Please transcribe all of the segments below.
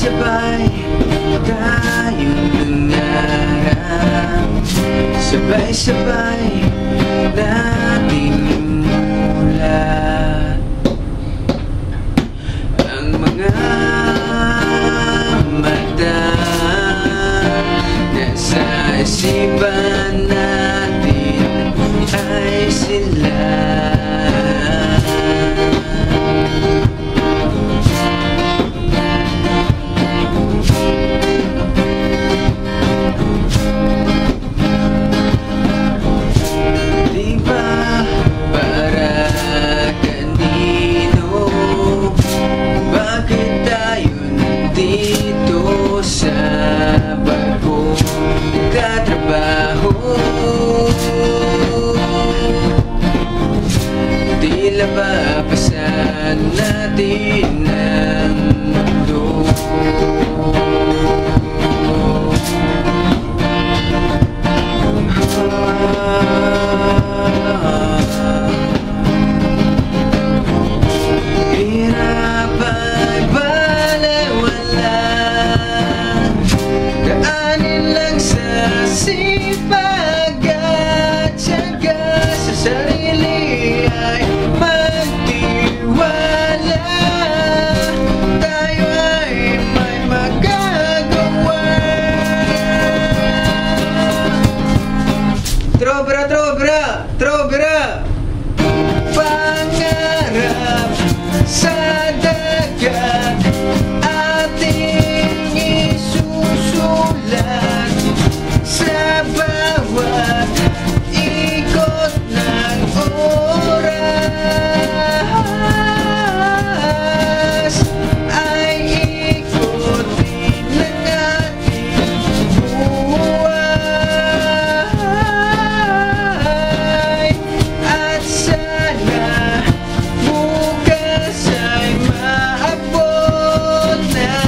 Sabay-sabay tayong nangarap, sabay-sabay nating imulat ang mga mata na sa isipan natin ay sila. Tila mapasan natin ang mundo. Hirap ay balewala, daanin lang sa sipag at tiyaga, sa sarili ay magtiwala. Tayo ay may magagawa. Trobra, trobra, trobra. Pangarap sa dagat ating isusulat sa bawat ikot ng oras, ay ikutin ng ating buhay. At sana bukas ay maabot na,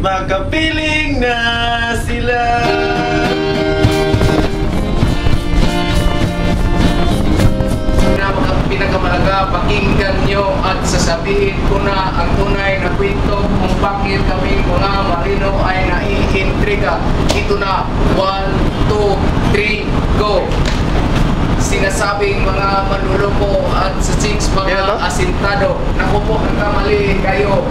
makapiling na sila. Pinakamalaga, pakinggan nyo at sasabihin ko na ang tunay na kwento kung bakit kami mga marino ay naiintriga. Ito na, 1, 2, 3, go! Sinasabing mga manluloko at sa chicks mga asintado, naku po, nagkamali kayo.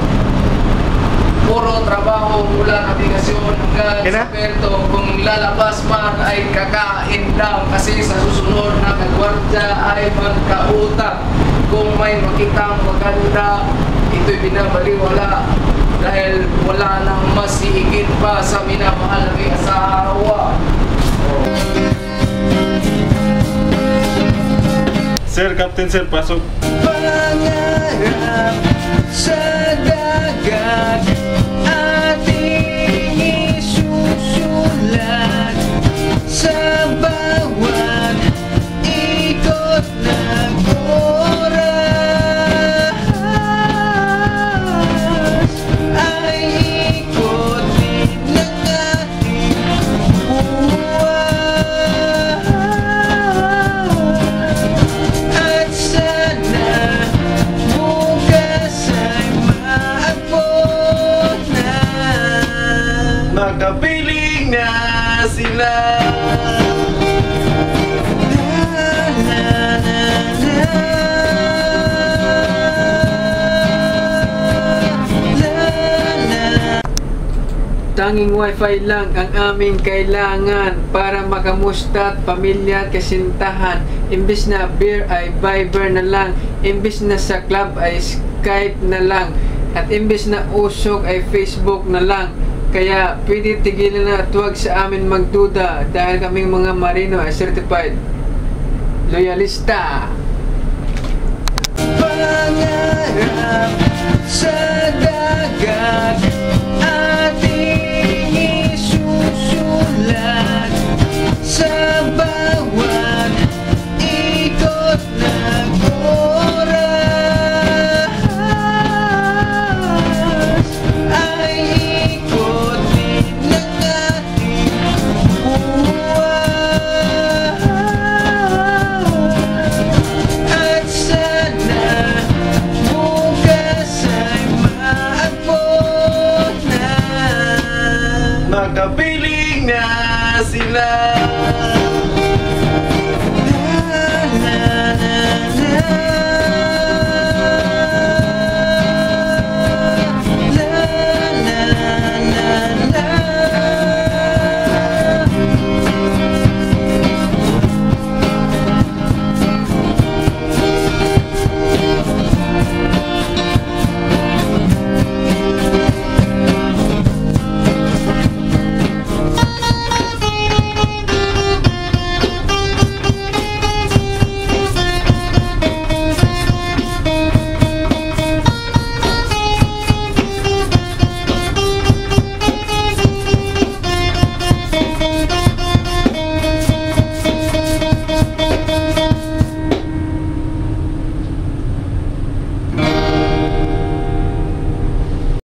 Puro trabaho mula nabigasyon hanggang sa perto. Kung lalabas man ay kakain lang, kasi sa susunod na kagwardya ay magkautang. Kung may makitang maganda, ito'y binabaliwala, dahil wala nang mas higit pa sa minamahal na may asawa. Sir, Captain Sir, pasok. Pangarap sa dagat ating isusulat sa bawat ikot ng oras, ay ikutin ng ating buhay. At sana bukas ay maabot na, makapiling na sila. Tanging wifi lang ang aming kailangan para makamusta at pamilya at kasintahan. Imbis na beer ay Viber na lang, imbis na sa club ay Skype na lang, at imbis na usok ay Facebook na lang. Kaya pwede tigilan na at huwag sa amin magduda, dahil kaming mga marino ay certified loyalista. Pangarap sa dagat ating isusulat sa bawat ikot ng oras, ay ikutin ng ating buhay. At sana bukas ay maabot Magkapiling na sila.